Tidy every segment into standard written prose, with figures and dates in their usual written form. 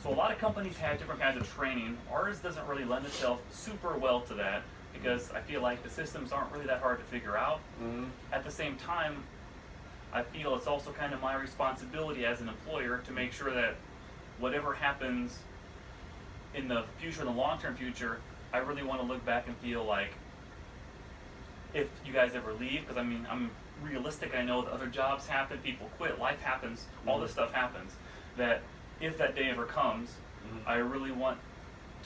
So a lot of companies have different kinds of training. Ours doesn't really lend itself super well to that because I feel like the systems aren't really that hard to figure out. Mm-hmm. At the same time, I feel it's also kind of my responsibility as an employer to make sure that whatever happens in the future, in the long-term future, I really want to look back and feel like if you guys ever leave, because I mean, I'm realistic, I know that other jobs happen, people quit, life happens, all this stuff happens, that if that day ever comes, I really want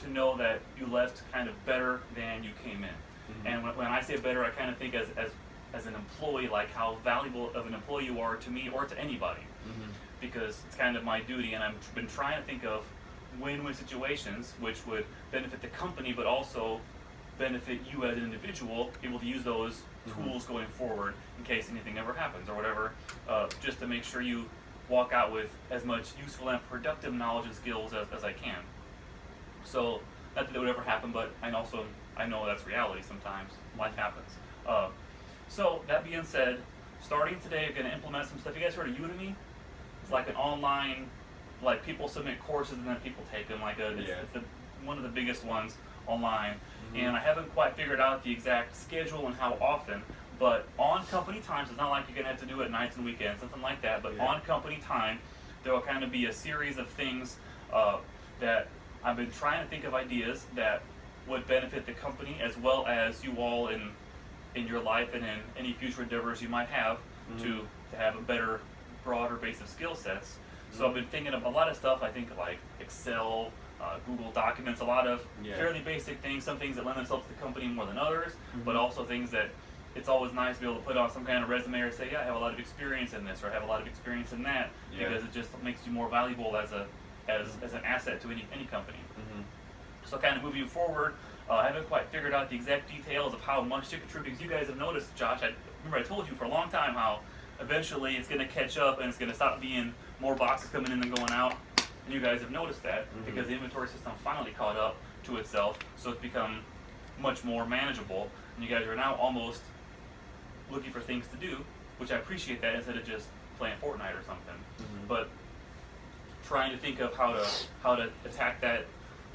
to know that you left kind of better than you came in. And when I say better, I kind of think as an employee, like how valuable of an employee you are to me or to anybody. Because it's kind of my duty, and I've been trying to think of win-win situations which would benefit the company but also benefit you as an individual, able to use those tools going forward in case anything ever happens or whatever, just to make sure you walk out with as much useful and productive knowledge and skills as I can. So, not that it would ever happen, but I know that's reality sometimes. Life happens. So, that being said, starting today, I'm going to implement some stuff. You guys heard of Udemy? It's like an online, like people submit courses and then people take them. It's one of the biggest ones online. And I haven't quite figured out the exact schedule and how often, but on company times, it's not like you're going to have to do it nights and weekends, something like that, but on company time, there will kind of be a series of things that I've been trying to think of ideas that would benefit the company as well as you all in your life and in any future endeavors you might have to have a better, broader base of skill sets. So I've been thinking of a lot of stuff, I think like Excel, Google Documents, a lot of fairly basic things, some things that lend themselves to the company more than others, but also things that it's always nice to be able to put on some kind of resume or say, yeah, I have a lot of experience in this or I have a lot of experience in that, because it just makes you more valuable as an asset to any company. So kind of moving forward, I haven't quite figured out the exact details of how much to contribute, because you guys have noticed, Josh, I remember I told you for a long time how eventually it's going to catch up and it's going to stop being more boxes coming in than going out. And you guys have noticed that because the inventory system finally caught up to itself, so it's become much more manageable. And you guys are now almost looking for things to do, which I appreciate that, instead of just playing Fortnite or something. But trying to think of how to attack that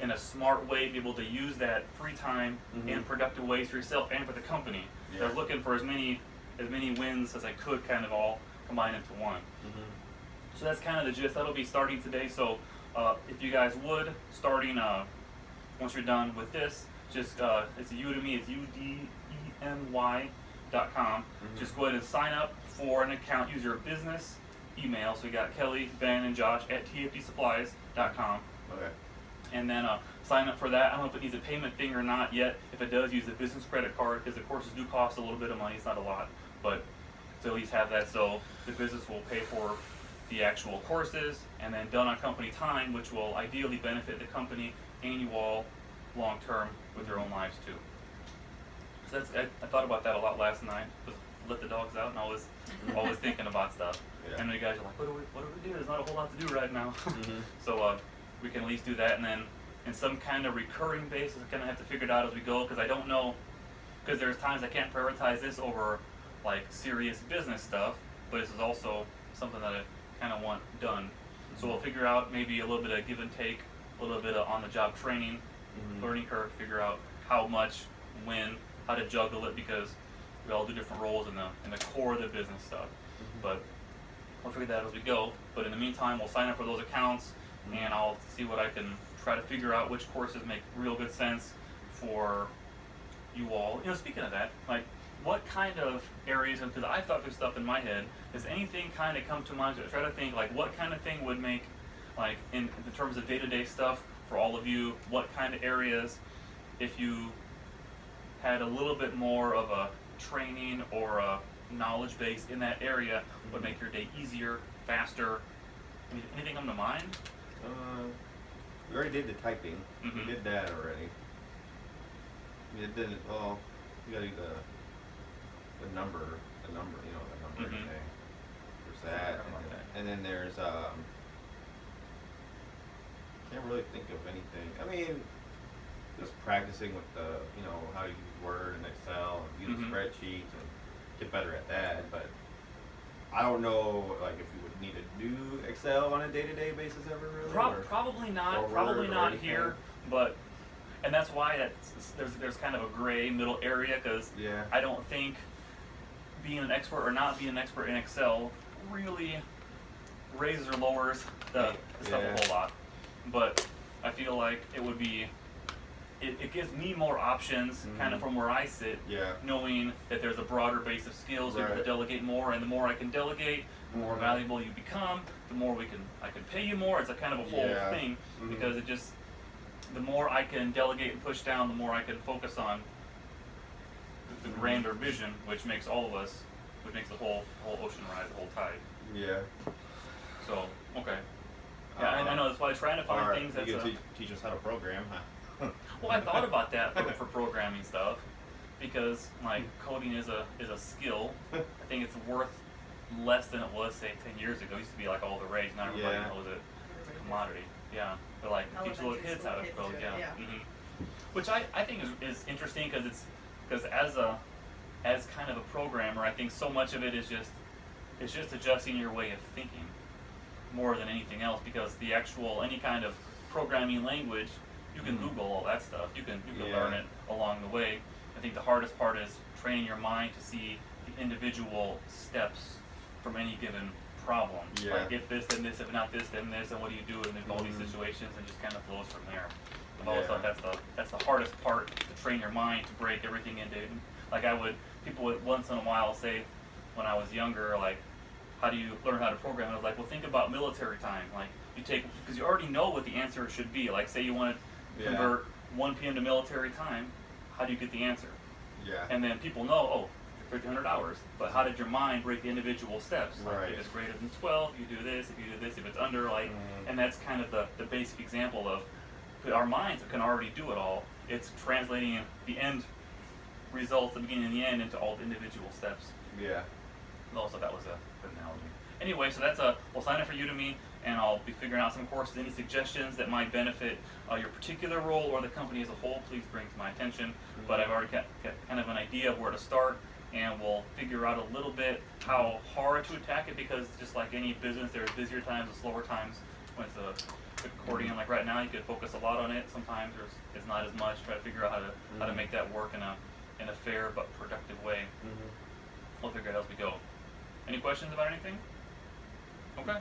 in a smart way, be able to use that free time in productive ways for yourself and for the company. I was looking for as many wins as I could, kind of all combined into one. So that's kind of the gist. That'll be starting today. So if you guys would, starting once you're done with this, just it's Udemy, it's udemy.com. Just go ahead and sign up for an account. Use your business email. So we got Kelly, Ben, and Josh at tfdsupplies.com. Okay. And then sign up for that. I don't know if it needs a payment thing or not yet. If it does, use a business credit card, because the courses do cost a little bit of money. It's not a lot, but to at least have that, so the business will pay for the actual courses, and then done on company time, which will ideally benefit the company and you all long term with your own lives too. So I thought about that a lot last night. Just let the dogs out, and always thinking about stuff. And you guys are like, what do we do? There's not a whole lot to do right now. So we can at least do that, and then in some kind of recurring basis, I kind of have to figure it out as we go, because I don't know, because there's times I can't prioritize this over like serious business stuff, but this is also something that I kind of want done. So we'll figure out maybe a little bit of give and take, a little bit of on-the-job training, learning curve, figure out how much, when, how to juggle it, because we all do different roles in the core of the business stuff. But we'll figure that out as we go. But in the meantime, we'll sign up for those accounts, and I'll see what I can try to figure out which courses make real good sense for you all. Speaking of that, like, what kind of areas, because I thought through stuff in my head, does anything kind of come to mind? So I try to think, like, what kind of thing would make, like, in terms of day-to-day stuff for all of you, what kind of areas, if you had a little bit more of a training or a knowledge base in that area, would make your day easier, faster? Anything come to mind? We already did the typing. We did that already. We did it. Well, you gotta do the number, the number thing. There's that, and then there's can't really think of anything. I mean, just practicing with the how to use Word and Excel and use spreadsheets and get better at that. But I don't know, like, if you would need to do Excel on a day-to-day basis ever, really. Or- Probably not. or Probably Word or not anything. here, but and that's why there's kind of a gray middle area because Yeah. I don't think being an expert or not being an expert in Excel really raises or lowers the stuff Yeah. a whole lot. But I feel like it would be it gives me more options kind of Mhm. from where I sit, Yeah. knowing that there's a broader base of skills, able to Right. delegate more, and the more I can delegate, the more Mhm. valuable you become, the more I can pay you more. It's a kind of a whole Yeah. thing Mhm. because it just the more I can delegate and push down, the more I can focus on the grander vision, which makes all of us, which makes the whole ocean ride, the whole tide. Yeah. So okay, yeah, I know that's why I'm trying to find Or things that's you can teach us how to program, huh? well, I thought about that for programming stuff because like coding is a skill. I think it's worth less than it was say 10 years ago. It used to be like all the rage. Now everybody Yeah. knows it. It's a commodity. Yeah, they're like teach little Elementary kids how to school code. kids do it, Yeah. yeah. Which I think is interesting because as kind of a programmer, I think so much of it is just adjusting your way of thinking more than anything else because the actual any kind of programming language you can Google all that stuff. You can Yeah. learn it along the way. I think the hardest part is training your mind to see the individual steps from any given problem. Yeah. Like if this then this, if not this then this, and what do you do in all these Mhm. situations, and just kind of flows from there. I've always Yeah. thought that's the hardest part to train your mind to break everything into. Like people would once in a while say when I was younger, like, how do you learn how to program? And I was like, well, think about military time. Like you take because you already know what the answer should be. Like say you want to Yeah. convert 1 p.m. to military time, how do you get the answer? Yeah. And then people know, oh, 1,300 hours. But how did your mind break the individual steps? Like Right. if it's greater than 12, you do this. If you do this, if it's under, like, and that's kind of the basic example of our minds can already do it all. It's translating the end results, the beginning and the end, into all the individual steps. Yeah. Also, that was a good analogy. Anyway, so we'll sign up for Udemy, and I'll be figuring out some courses. Any suggestions that might benefit your particular role or the company as a whole, please bring to my attention. But I've already got kind of an idea of where to start, and we'll figure out a little bit how hard to attack it because just like any business, there are busier times and slower times. When it's a accordion, like right now, you could focus a lot on it. Sometimes it's not as much. Try to figure out how to make that work in a fair but productive way. Mhm. We'll figure it out as we go. Any questions about anything? Okay.